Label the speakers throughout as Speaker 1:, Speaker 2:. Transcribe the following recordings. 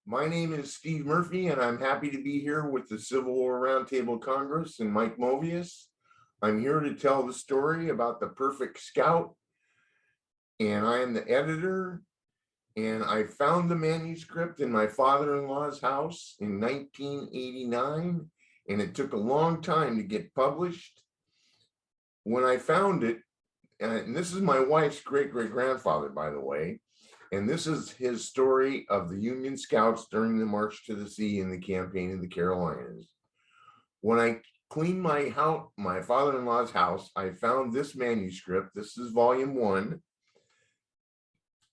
Speaker 1: My name is Steve Murphy, and I'm happy to be here with the Civil War Roundtable Congress and Mike Movius. I'm here to tell the story about the Perfect Scout, and I am the editor. And I found the manuscript in my father-in-law's house in 1989, and it took a long time to get published. When I found it, and this is my wife's great-great-grandfather, by the way, and this is his story of the Union Scouts during the March to the Sea in the campaign of the Carolinas. When I cleaned my father-in-law's house, I found this manuscript. This is volume 1.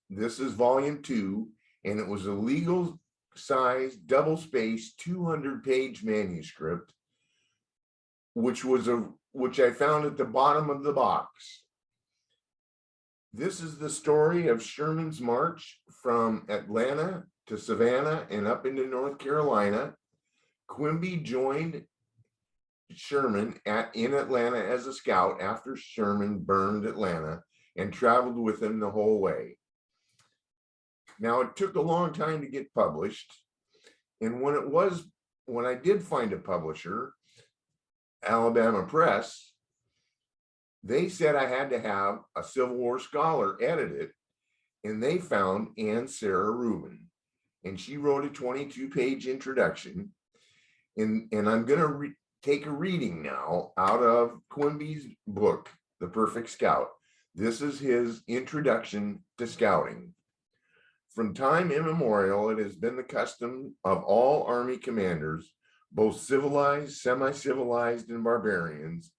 Speaker 1: This is volume 2, and it was a legal size, double-spaced, 200-page manuscript, which I found at the bottom of the box. This is the story of Sherman's march from Atlanta to Savannah and up into North Carolina. Quimby joined Sherman in Atlanta as a scout after Sherman burned Atlanta and traveled with him the whole way. Now, it took a long time to get published, and when I did find a publisher, Alabama Press, they said I had to have a Civil War scholar edit it, and they found Ann Sarah Rubin, and she wrote a 22-page introduction, and I'm going to take a reading now out of Quimby's book, The Perfect Scout. This is his introduction to scouting. From time immemorial, it has been the custom of all Army commanders, both civilized, semi-civilized, and barbarians,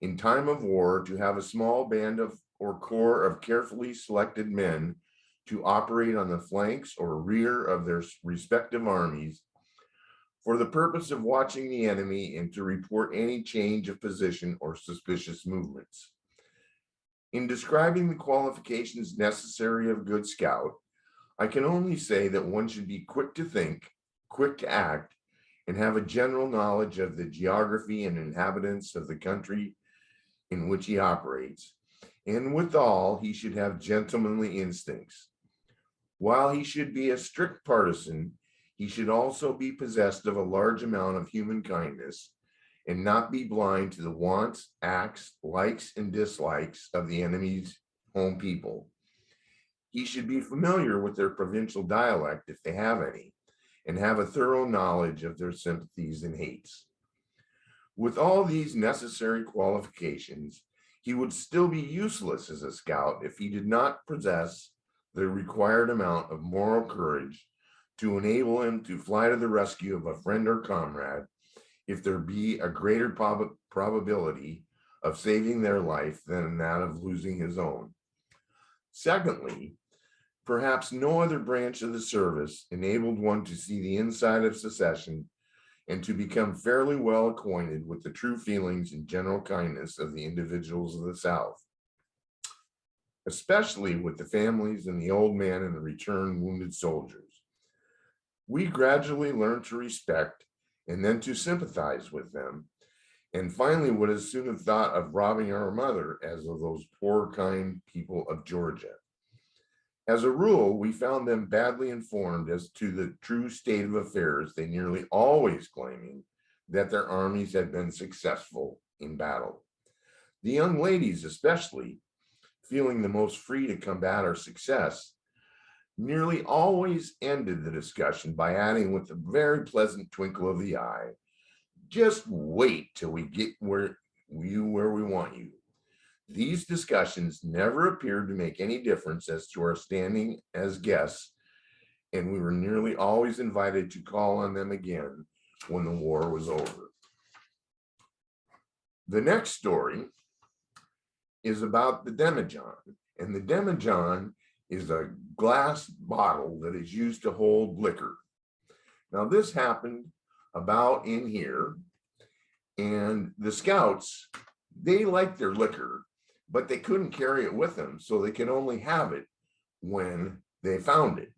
Speaker 1: in time of war, to have a small band or corps of carefully selected men to operate on the flanks or rear of their respective armies for the purpose of watching the enemy and to report any change of position or suspicious movements. In describing the qualifications necessary of a good scout, I can only say that one should be quick to think, quick to act, and have a general knowledge of the geography and inhabitants of the country in which he operates. And withal, he should have gentlemanly instincts. While he should be a strict partisan, he should also be possessed of a large amount of human kindness and not be blind to the wants, acts, likes, and dislikes of the enemy's home people. He should be familiar with their provincial dialect, if they have any, and have a thorough knowledge of their sympathies and hates. With all these necessary qualifications, he would still be useless as a scout if he did not possess the required amount of moral courage to enable him to fly to the rescue of a friend or comrade if there be a greater probability of saving their life than that of losing his own. Secondly, perhaps no other branch of the service enabled one to see the inside of secession and to become fairly well acquainted with the true feelings and general kindness of the individuals of the South, especially with the families and the old man and the returned wounded soldiers. We gradually learned to respect and then to sympathize with them, and finally would as soon have thought of robbing our mother as of those poor, kind people of Georgia. As a rule, we found them badly informed as to the true state of affairs, they nearly always claiming that their armies had been successful in battle. The young ladies, especially, feeling the most free to combat our success, nearly always ended the discussion by adding with a very pleasant twinkle of the eye, "Just wait till we get where we want you." These discussions never appeared to make any difference as to our standing as guests, and we were nearly always invited to call on them again when the war was over. The next story is about the demijohn, and the demijohn is a glass bottle that is used to hold liquor. Now, this happened about in here, and the scouts, they liked their liquor, but they couldn't carry it with them, so they could only have it when they found it.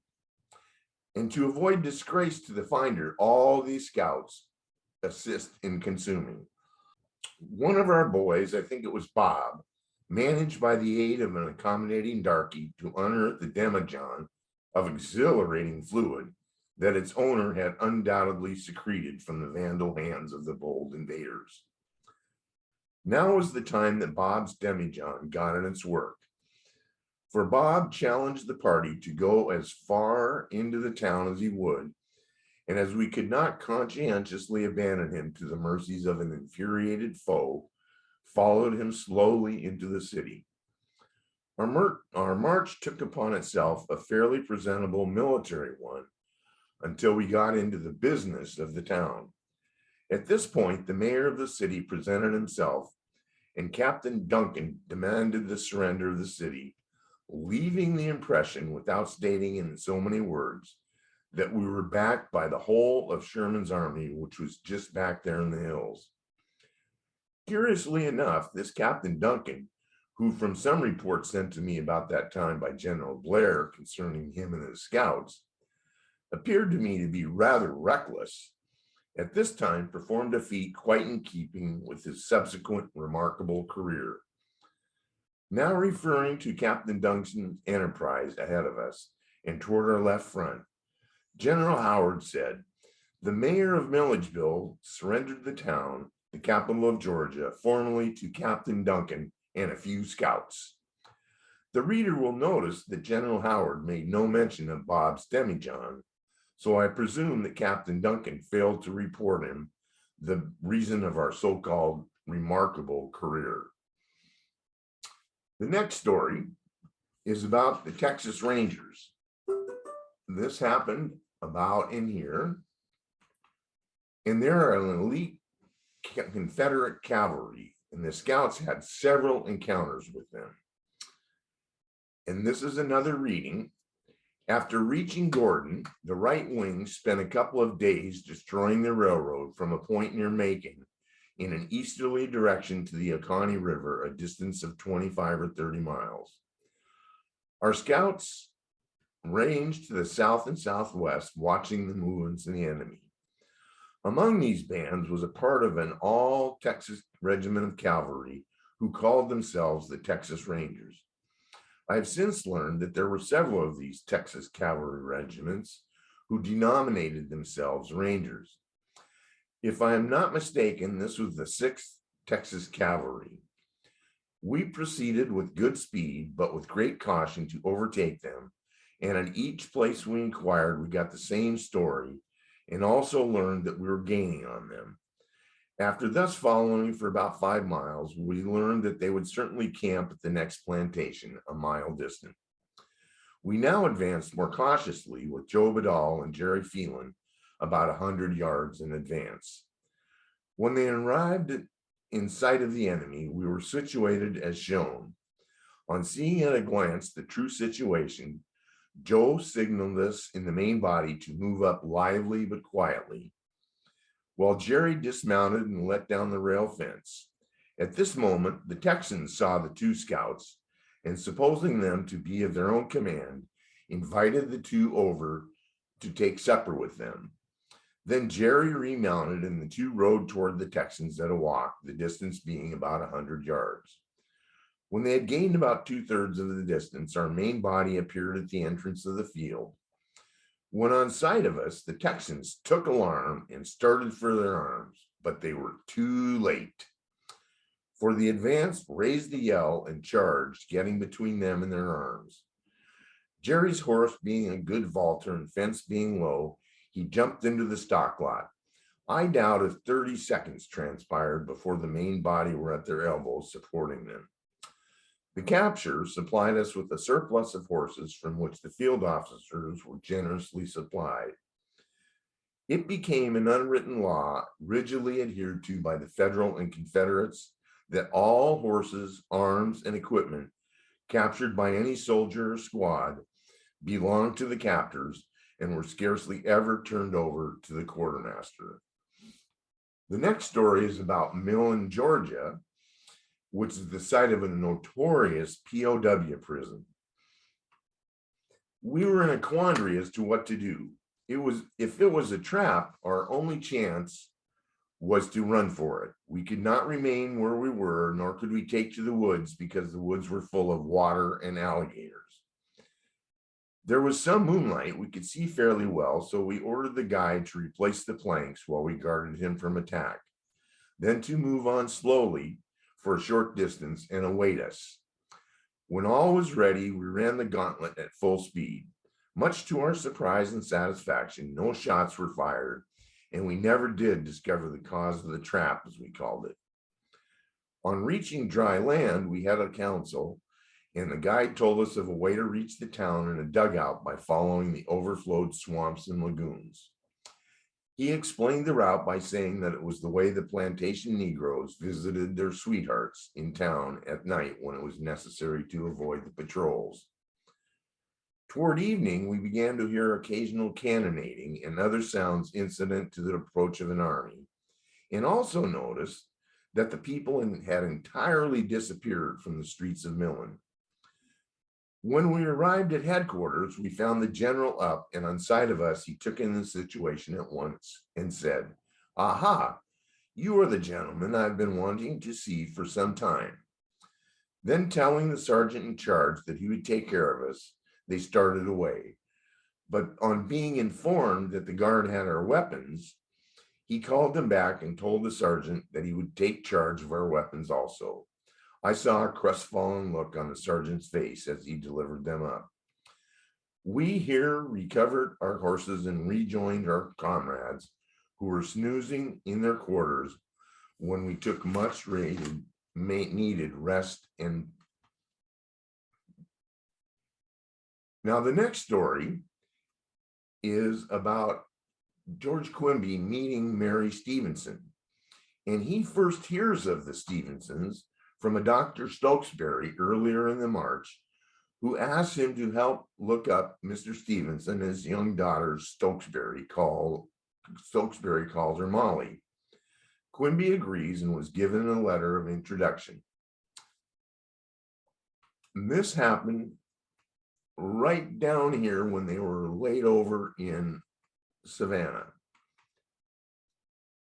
Speaker 1: And to avoid disgrace to the finder, all these scouts assist in consuming. One of our boys, I think it was Bob, managed by the aid of an accommodating darky to unearth the demijohn of exhilarating fluid that its owner had undoubtedly secreted from the vandal hands of the bold invaders. Now was the time that Bob's demijohn got in its work, for Bob challenged the party to go as far into the town as he would, and as we could not conscientiously abandon him to the mercies of an infuriated foe, followed him slowly into the city. Our march took upon itself a fairly presentable military one until we got into the business of the town. At this point, the mayor of the city presented himself, and Captain Duncan demanded the surrender of the city, leaving the impression, without stating in so many words, that we were backed by the whole of Sherman's army, which was just back there in the hills. Curiously enough, this Captain Duncan, who from some reports sent to me about that time by General Blair concerning him and his scouts, appeared to me to be rather reckless, at this time performed a feat quite in keeping with his subsequent remarkable career. Now referring to Captain Duncan's enterprise ahead of us and toward our left front, General Howard said, "The mayor of Milledgeville surrendered the town, the capital of Georgia, formally to Captain Duncan and a few scouts." The reader will notice that General Howard made no mention of Bob's demijohn, so I presume that Captain Duncan failed to report him the reason of our so-called remarkable career. The next story is about the Texas Rangers. This happened about in here, and they're an elite Confederate cavalry, and the scouts had several encounters with them. And this is another reading. After reaching Gordon, the right wing spent a couple of days destroying the railroad from a point near Macon in an easterly direction to the Oconee River, a distance of 25 or 30 miles. Our scouts ranged to the south and southwest, watching the movements of the enemy. Among these bands was a part of an all-Texas regiment of cavalry who called themselves the Texas Rangers. I have since learned that there were several of these Texas cavalry regiments who denominated themselves Rangers. If I am not mistaken, this was the 6th Texas Cavalry. We proceeded with good speed, but with great caution to overtake them, and at each place we inquired, we got the same story, and also learned that we were gaining on them. After thus following for about 5 miles, we learned that they would certainly camp at the next plantation, a mile distant. We now advanced more cautiously with Joe Badal and Jerry Phelan about 100 yards in advance. When they arrived in sight of the enemy, we were situated as shown. On seeing at a glance the true situation, Joe signaled us in the main body to move up lively but quietly, while Jerry dismounted and let down the rail fence. At this moment, the Texans saw the 2 scouts, and supposing them to be of their own command, invited the 2 over to take supper with them. Then Jerry remounted, and the 2 rode toward the Texans at a walk, the distance being about 100 yards. When they had gained about 2/3 of the distance, our main body appeared at the entrance of the field. When on sight of us, the Texans took alarm and started for their arms, but they were too late. For the advance raised the yell and charged, getting between them and their arms. Jerry's horse being a good vaulter and fence being low, he jumped into the stock lot. I doubt if 30 seconds transpired before the main body were at their elbows supporting them. The capture supplied us with a surplus of horses from which the field officers were generously supplied. It became an unwritten law rigidly adhered to by the Federal and Confederates that all horses, arms, and equipment captured by any soldier or squad belonged to the captors and were scarcely ever turned over to the quartermaster. The next story is about Millen, Georgia, which is the site of a notorious POW prison. We were in a quandary as to what to do. If it was a trap, our only chance was to run for it. We could not remain where we were, nor could we take to the woods because the woods were full of water and alligators. There was some moonlight, we could see fairly well, so we ordered the guide to replace the planks while we guarded him from attack, then to move on slowly for a short distance and await us. When all was ready, we ran the gauntlet at full speed. Much to our surprise and satisfaction, no shots were fired, and we never did discover the cause of the trap, as we called it. On reaching dry land, we had a council, and the guide told us of a way to reach the town in a dugout by following the overflowed swamps and lagoons. He explained the route by saying that it was the way the plantation Negroes visited their sweethearts in town at night when it was necessary to avoid the patrols. Toward evening, we began to hear occasional cannonading and other sounds incident to the approach of an army, and also noticed that the people had entirely disappeared from the streets of Millen. When we arrived at headquarters, we found the general up, and on sight of us, he took in the situation at once and said, "Aha, you are the gentleman I've been wanting to see for some time." Then telling the sergeant in charge that he would take care of us, they started away. But on being informed that the guard had our weapons, he called them back and told the sergeant that he would take charge of our weapons also. I saw a crestfallen look on the sergeant's face as he delivered them up. We here recovered our horses and rejoined our comrades who were snoozing in their quarters when we took much needed rest. And now the next story is about George Quimby meeting Mary Stevenson. And he first hears of the Stevensons from a Dr. Stokesbury earlier in the March, who asked him to help look up Mr. Stevenson, his young daughter Stokesbury calls her Molly. Quimby agrees and was given a letter of introduction. And this happened right down here when they were laid over in Savannah.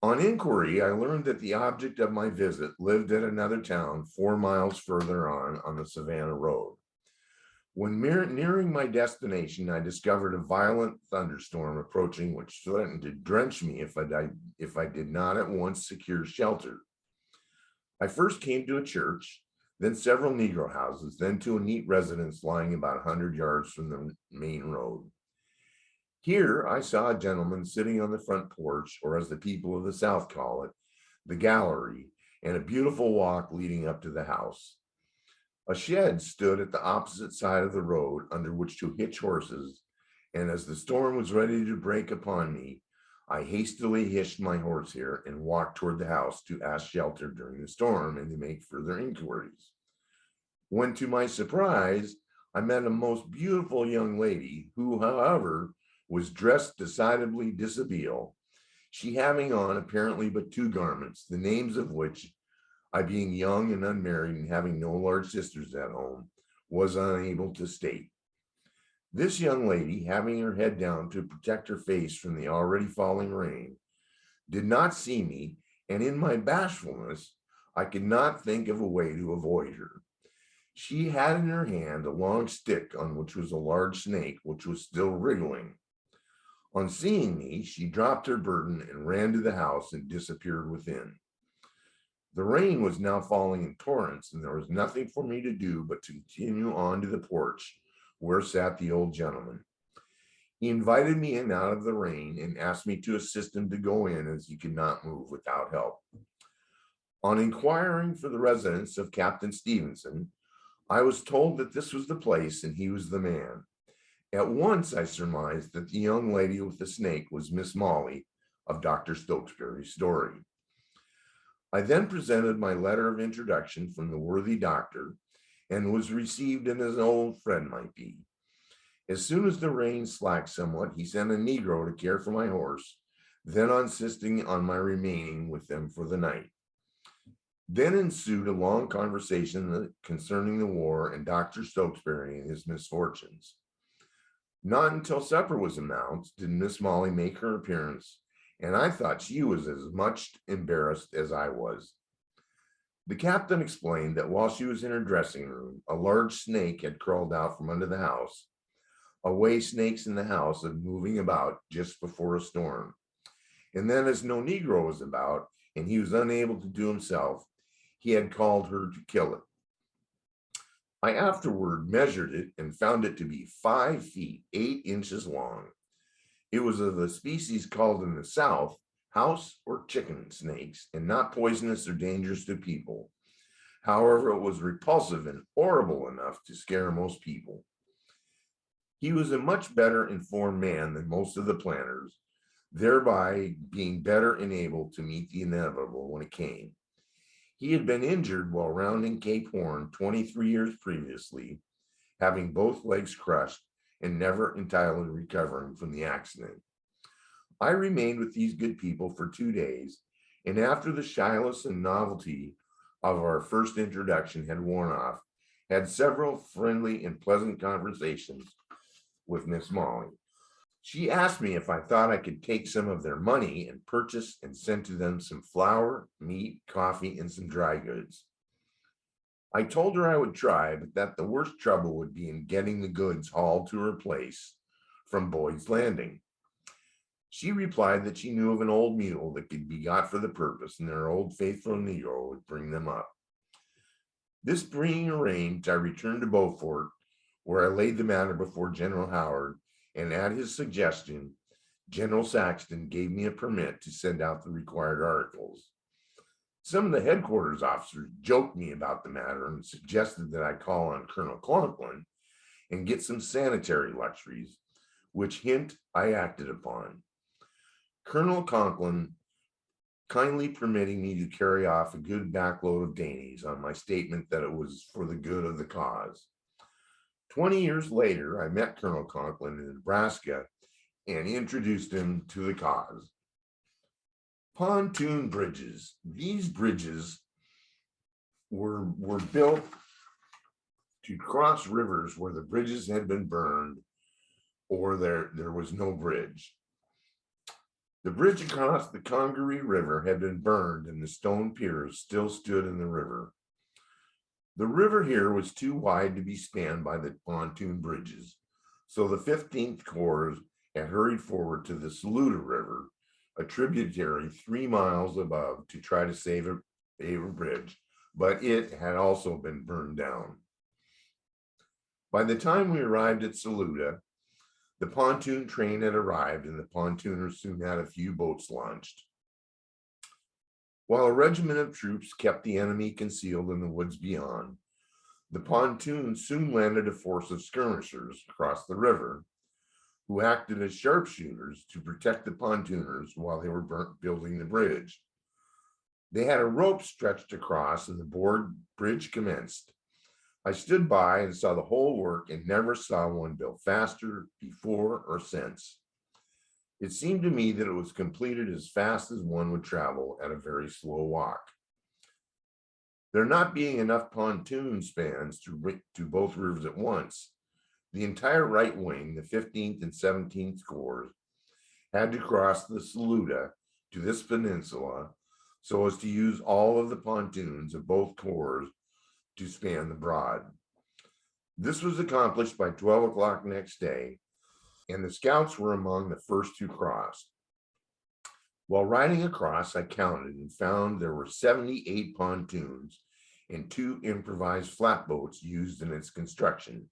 Speaker 1: On inquiry, I learned that the object of my visit lived at another town 4 miles further on the Savannah Road. When nearing my destination, I discovered a violent thunderstorm approaching, which threatened to drench me if I did not at once secure shelter. I first came to a church, then several Negro houses, then to a neat residence lying about 100 yards from the main road. Here I saw a gentleman sitting on the front porch, or as the people of the South call it, the gallery, and a beautiful walk leading up to the house. A shed stood at the opposite side of the road under which to hitch horses, and as the storm was ready to break upon me, I hastily hitched my horse here and walked toward the house to ask shelter during the storm and to make further inquiries. When, to my surprise, I met a most beautiful young lady who, however, was dressed decidedly dishabille, she having on apparently but 2 garments, the names of which, I being young and unmarried and having no large sisters at home, was unable to state. This young lady, having her head down to protect her face from the already falling rain, did not see me, and in my bashfulness, I could not think of a way to avoid her. She had in her hand a long stick on which was a large snake, which was still wriggling. On seeing me, she dropped her burden and ran to the house and disappeared within. The rain was now falling in torrents, and there was nothing for me to do but to continue on to the porch where sat the old gentleman. He invited me in out of the rain and asked me to assist him to go in, as he could not move without help. On inquiring for the residence of Captain Stevenson, I was told that this was the place and he was the man. At once I surmised that the young lady with the snake was Miss Molly of Dr. Stokesbury's story. I then presented my letter of introduction from the worthy doctor and was received as an old friend might be. As soon as the rain slacked somewhat, he sent a Negro to care for my horse, then insisting on my remaining with them for the night. Then ensued a long conversation concerning the war and Dr. Stokesbury and his misfortunes. Not until supper was announced did Miss Molly make her appearance, and I thought she was as much embarrassed as I was. The captain explained that while she was in her dressing room, a large snake had crawled out from under the house. away snakes in the house and moving about just before a storm. And then, as no Negro was about and he was unable to do himself, he had called her to kill it. I afterward measured it and found it to be 5 feet 8 inches long. It was of the species called in the South house or chicken snakes, and not poisonous or dangerous to people. However, it was repulsive and horrible enough to scare most people. He was a much better informed man than most of the planners, thereby being better enabled to meet the inevitable when it came. He had been injured while rounding Cape Horn 23 years previously, having both legs crushed and never entirely recovering from the accident. I remained with these good people for 2 days, and after the shyness and novelty of our first introduction had worn off, had several friendly and pleasant conversations with Miss Molly. She asked me if I thought I could take some of their money and purchase and send to them some flour, meat, coffee, and some dry goods. I told her I would try, but that the worst trouble would be in getting the goods hauled to her place from Boyd's Landing. She replied that she knew of an old mule that could be got for the purpose, and their old faithful Negro would bring them up. This being arranged, I returned to Beaufort, where I laid the matter before General Howard, and at his suggestion, General Saxton gave me a permit to send out the required articles. Some of the headquarters officers joked me about the matter and suggested that I call on Colonel Conklin and get some sanitary luxuries, which hint I acted upon. Colonel Conklin kindly permitting me to carry off a good backload of dainties on my statement that it was for the good of the cause. 20 years later, I met Colonel Conklin in Nebraska and introduced him to the cause. Pontoon bridges. These bridges were built to cross rivers where the bridges had been burned or there was no bridge. The bridge across the Congaree River had been burned and the stone piers still stood in the river. The river here was too wide to be spanned by the pontoon bridges, so the 15th Corps had hurried forward to the Saluda River, a tributary 3 miles above, to try to save a bridge, but it had also been burned down. By the time we arrived at Saluda, the pontoon train had arrived and the pontooners soon had a few boats launched. While a regiment of troops kept the enemy concealed in the woods beyond, the pontoons soon landed a force of skirmishers across the river, who acted as sharpshooters to protect the pontooners while they were building the bridge. They had a rope stretched across and the board bridge commenced. I stood by and saw the whole work and never saw one built faster before or since. It seemed to me that it was completed as fast as one would travel at a very slow walk. There not being enough pontoon spans to both rivers at once, the entire right wing, the 15th and 17th Corps, had to cross the Saluda to this peninsula so as to use all of the pontoons of both corps to span the Broad. This was accomplished by 12 o'clock next day, and the scouts were among the first to cross. While riding across, I counted and found there were 78 pontoons and 2 improvised flatboats used in its construction.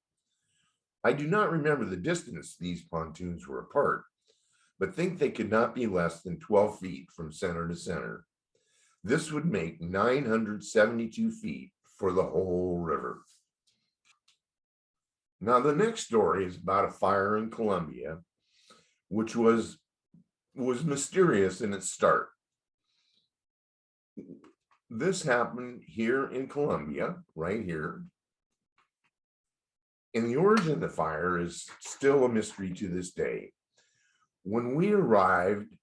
Speaker 1: I do not remember the distance these pontoons were apart, but think they could not be less than 12 feet from center to center. This would make 972 feet for the whole river. Now, the next story is about a fire in Columbia, which was mysterious in its start. This happened here in Columbia, right here. And the origin of the fire is still a mystery to this day. When we arrived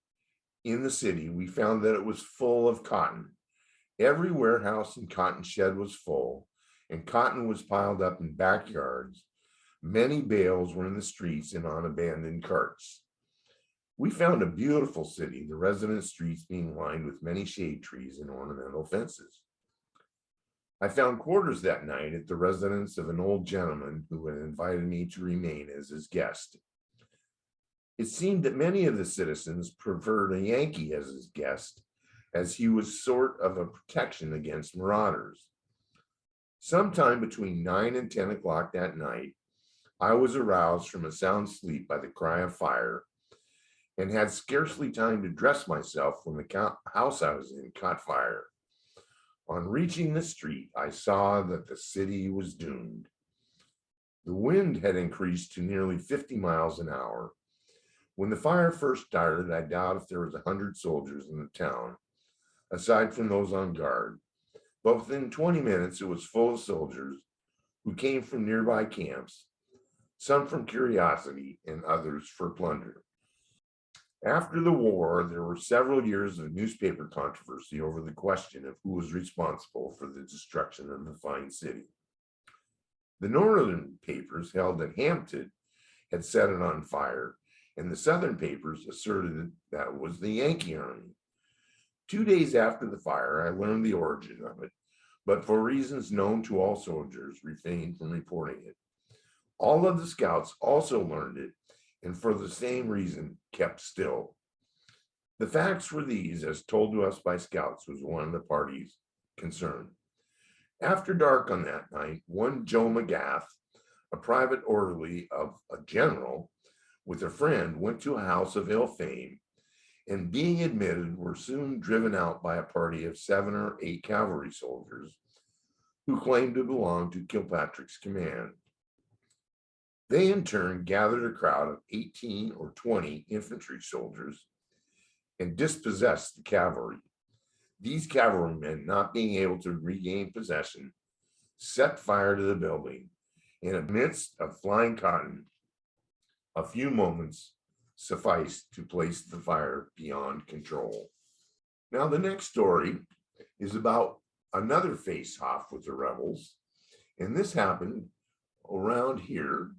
Speaker 1: in the city, we found that it was full of cotton. Every warehouse and cotton shed was full, and cotton was piled up in backyards. Many bales were in the streets and on abandoned carts. We found a beautiful city, the resident streets being lined with many shade trees and ornamental fences. I found quarters that night at the residence of an old gentleman who had invited me to remain as his guest. It seemed that many of the citizens preferred a Yankee as his guest, as he was sort of a protection against marauders. Sometime between 9 and 10 o'clock that night, I was aroused from a sound sleep by the cry of fire and had scarcely time to dress myself when the house I was in caught fire. On reaching the street, I saw that the city was doomed. The wind had increased to nearly 50 miles an hour. When the fire first started, I doubt if there was 100 soldiers in the town, aside from those on guard. But within 20 minutes, it was full of soldiers who came from nearby camps, some from curiosity and others for plunder. After the war, there were several years of newspaper controversy over the question of who was responsible for the destruction of the fine city. The northern papers held that Hampton had set it on fire, and the southern papers asserted that it was the Yankee army. 2 days after the fire, I learned the origin of it, but for reasons known to all soldiers, refrained from reporting it. All of the scouts also learned it, and for the same reason kept still. The facts were these, as told to us by scouts, was one of the parties concerned. After dark on that night, one Joe McGath, a private orderly of a general, with a friend, went to a house of ill fame, and being admitted, were soon driven out by a party of 7 or 8 cavalry soldiers who claimed to belong to Kilpatrick's command. They in turn gathered a crowd of 18 or 20 infantry soldiers and dispossessed the cavalry. These cavalrymen, not being able to regain possession, set fire to the building. In the midst of flying cotton, a few moments sufficed to place the fire beyond control. Now, the next story is about another face-off with the rebels, and this happened around here.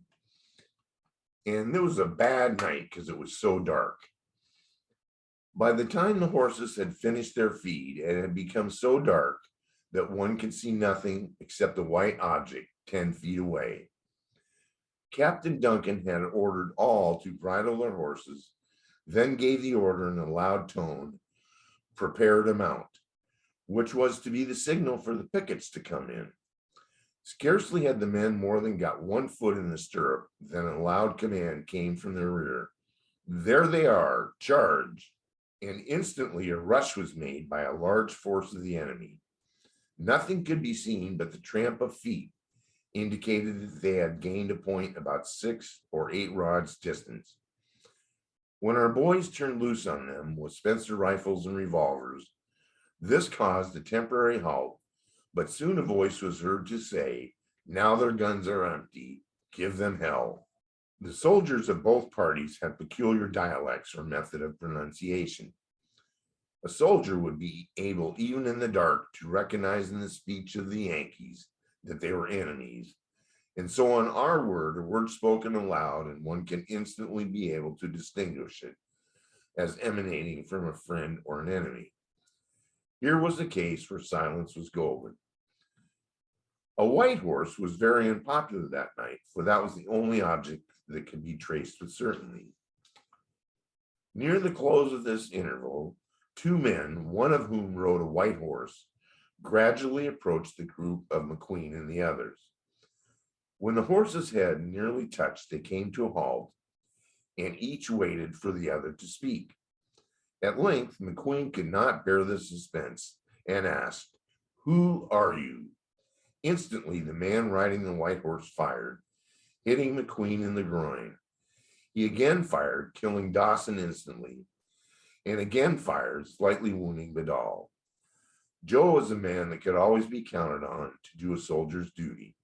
Speaker 1: And it was a bad night because it was so dark. By the time the horses had finished their feed, it had become so dark that one could see nothing except a white object 10 feet away. Captain Duncan had ordered all to bridle their horses, then gave the order in a loud tone, "Prepare to mount," which was to be the signal for the pickets to come in. Scarcely had the men more than got 1 foot in the stirrup than a loud command came from their rear. "There they are, charge!" And instantly a rush was made by a large force of the enemy. Nothing could be seen but the tramp of feet indicated that they had gained a point about 6 or 8 rods distance. When our boys turned loose on them with Spencer rifles and revolvers, this caused a temporary halt, but soon a voice was heard to say, "Now their guns are empty, give them hell." The soldiers of both parties had peculiar dialects or method of pronunciation. A soldier would be able, even in the dark, to recognize in the speech of the Yankees that they were enemies. And so on our word, a word spoken aloud, and one can instantly be able to distinguish it as emanating from a friend or an enemy. Here was a case where silence was golden. A white horse was very unpopular that night, for that was the only object that could be traced with certainty. Near the close of this interval, 2 men, one of whom rode a white horse, gradually approached the group of McQueen and the others. When the horse's head nearly touched, they came to a halt, and each waited for the other to speak. At length, McQueen could not bear the suspense and asked, "Who are you?" Instantly, the man riding the white horse fired, hitting McQueen in the groin. He again fired, killing Dawson instantly, and again fired, slightly wounding Badal. Joe was a man that could always be counted on to do a soldier's duty.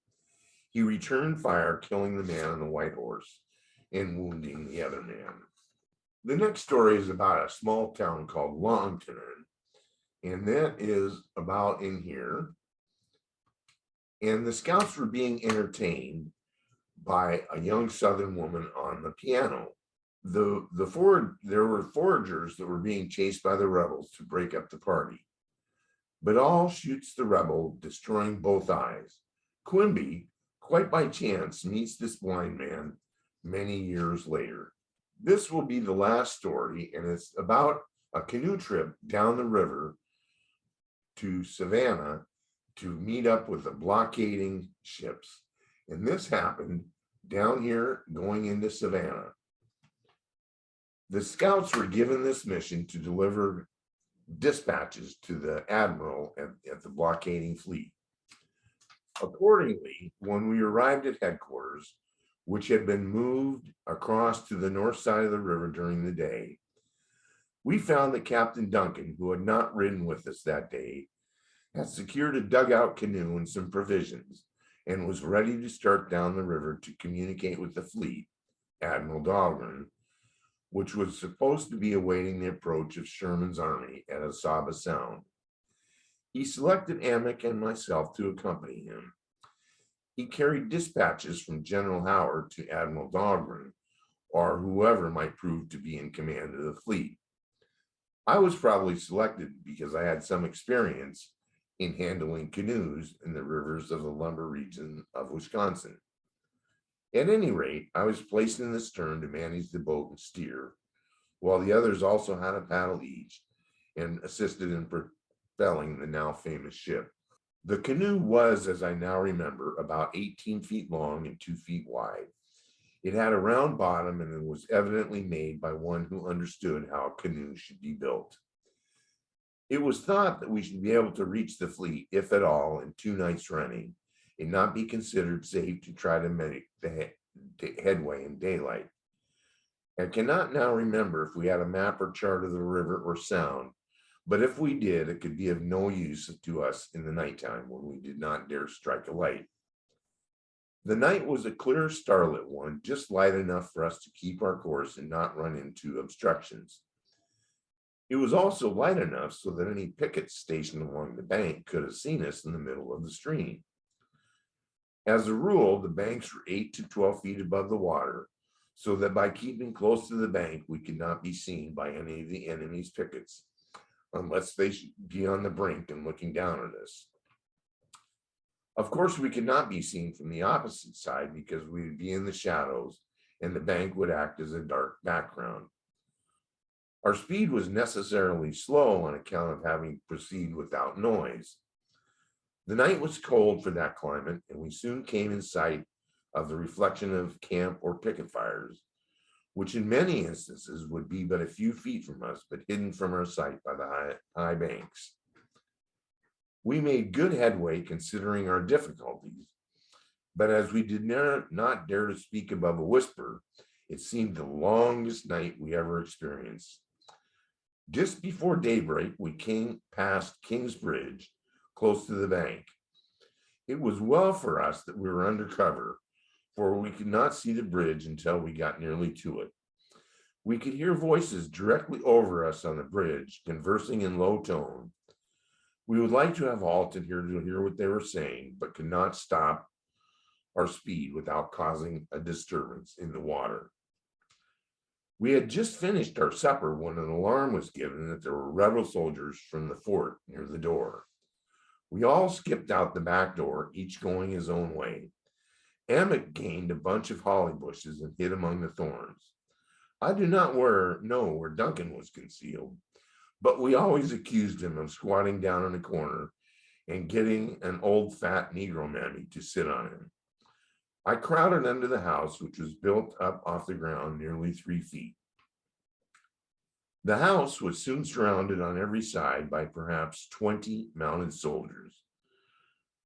Speaker 1: He returned fire, killing the man on the white horse and wounding the other man. The next story is about a small town called Longton, and that is about in here. And the scouts were being entertained by a young Southern woman on the piano. There were foragers that were being chased by the rebels to break up the party. but all shoots the rebel, destroying both eyes. Quimby, quite by chance, meets this blind man many years later. This will be the last story, and it's about a canoe trip down the river to Savannah to meet up with the blockading ships. And this happened down here going into Savannah. The scouts were given this mission to deliver dispatches to the admiral at the blockading fleet. Accordingly, when we arrived at headquarters, which had been moved across to the north side of the river during the day, we found that Captain Duncan, who had not ridden with us that day, had secured a dugout canoe and some provisions and was ready to start down the river to communicate with the fleet, Admiral Dahlgren, which was supposed to be awaiting the approach of Sherman's army at Ossabaw Sound. He selected Amick and myself to accompany him. He carried dispatches from General Howard to Admiral Dahlgren, or whoever might prove to be in command of the fleet. I was probably selected because I had some experience in handling canoes in the rivers of the lumber region of Wisconsin. At any rate, I was placed in the stern to manage the boat and steer, while the others also had a paddle each and assisted in propelling the now famous ship. The canoe was, as I now remember, about 18 feet long and 2 feet wide. It had a round bottom, and it was evidently made by one who understood how a canoe should be built. It was thought that we should be able to reach the fleet, if at all, in 2 nights running, and not be considered safe to try to make the headway in daylight. I cannot now remember if we had a map or chart of the river or sound, but if we did, it could be of no use to us in the nighttime when we did not dare strike a light. The night was a clear, starlit one, just light enough for us to keep our course and not run into obstructions. It was also light enough so that any pickets stationed along the bank could have seen us in the middle of the stream. As a rule, the banks were 8 to 12 feet above the water, so that by keeping close to the bank, we could not be seen by any of the enemy's pickets, unless they should be on the brink and looking down at us. Of course, we could not be seen from the opposite side because we would be in the shadows and the bank would act as a dark background. Our speed was necessarily slow on account of having to proceed without noise. The night was cold for that climate, and we soon came in sight of the reflection of camp or picket fires, which in many instances would be but a few feet from us, but hidden from our sight by the high banks. We made good headway considering our difficulties, but as we did not dare to speak above a whisper, it seemed the longest night we ever experienced. Just before daybreak, we came past King's Bridge, close to the bank. It was well for us that we were under cover, for we could not see the bridge until we got nearly to it. We could hear voices directly over us on the bridge, conversing in low tone. We would like to have halted here to hear what they were saying, but could not stop our speed without causing a disturbance in the water. We had just finished our supper when an alarm was given that there were rebel soldiers from the fort near the door. We all skipped out the back door, each going his own way. Amick gained a bunch of holly bushes and hid among the thorns. I do not know where Duncan was concealed, but we always accused him of squatting down in a corner and getting an old fat Negro mammy to sit on him. I crowded under the house, which was built up off the ground nearly 3 feet. The house was soon surrounded on every side by perhaps 20 mounted soldiers.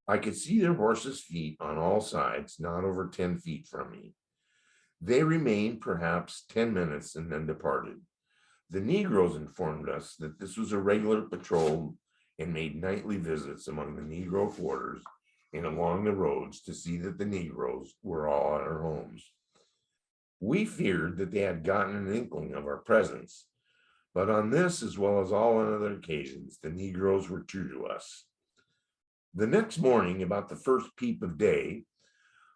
Speaker 1: I could see their horses' feet on all sides, not over 10 feet from me. They remained perhaps 10 minutes and then departed. The Negroes informed us that this was a regular patrol and made nightly visits among the Negro quarters and along the roads to see that the Negroes were all at our homes. We feared that they had gotten an inkling of our presence, but on this, as well as all on other occasions, the Negroes were true to us. The next morning, about the first peep of day,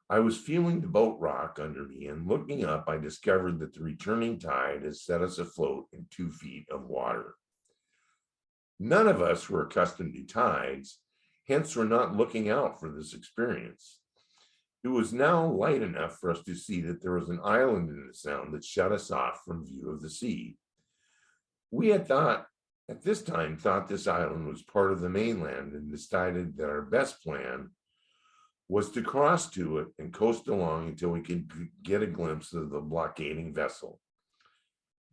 Speaker 1: I was feeling the boat rock under me, and looking up, I discovered that the returning tide had set us afloat in 2 feet of water. None of us were accustomed to tides, hence we're not looking out for this experience. It was now light enough for us to see that there was an island in the sound that shut us off from view of the sea. We had at this time, thought this island was part of the mainland and decided that our best plan was to cross to it and coast along until we could get a glimpse of the blockading vessel.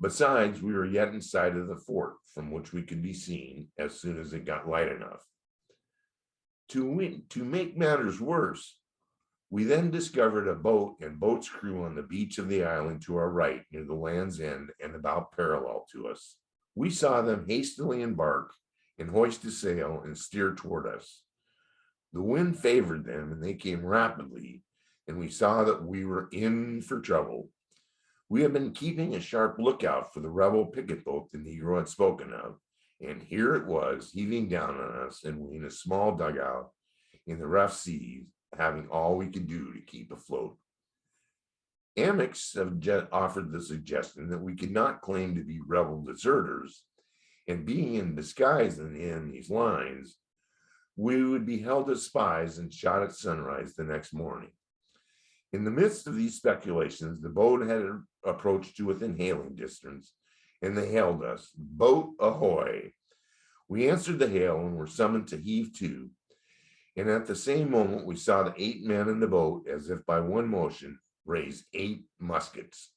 Speaker 1: Besides, we were yet in sight of the fort from which we could be seen as soon as it got light enough. To make matters worse, we then discovered a boat and boat's crew on the beach of the island to our right near the land's end and about parallel to us. We saw them hastily embark and hoist a sail and steer toward us. The wind favored them and they came rapidly, and we saw that we were in for trouble. We had been keeping a sharp lookout for the rebel picket boat the Negro had spoken of, and here it was heaving down on us, and we in a small dugout in the rough seas, having all we could do to keep afloat. Amex offered the suggestion that we could not claim to be rebel deserters, and being in disguise in these lines, we would be held as spies and shot at sunrise the next morning. In the midst of these speculations, the boat had approached to within hailing distance, and they hailed us, "Boat ahoy!" We answered the hail and were summoned to heave to, and at the same moment we saw the 8 men in the boat, as if by one motion, raise 8 muskets.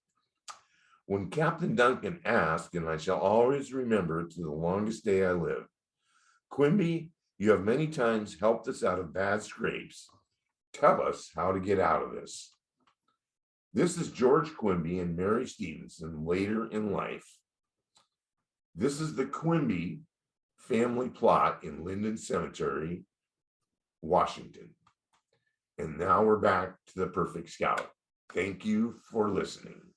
Speaker 1: When Captain Duncan asked, and I shall always remember it to the longest day I live, "Quimby, you have many times helped us out of bad scrapes. Tell us how to get out of this." This is George Quimby and Mary Stevenson later in life. This is the Quimby family plot in Linden Cemetery, Washington. And now we're back to the Perfect Scout. Thank you for listening.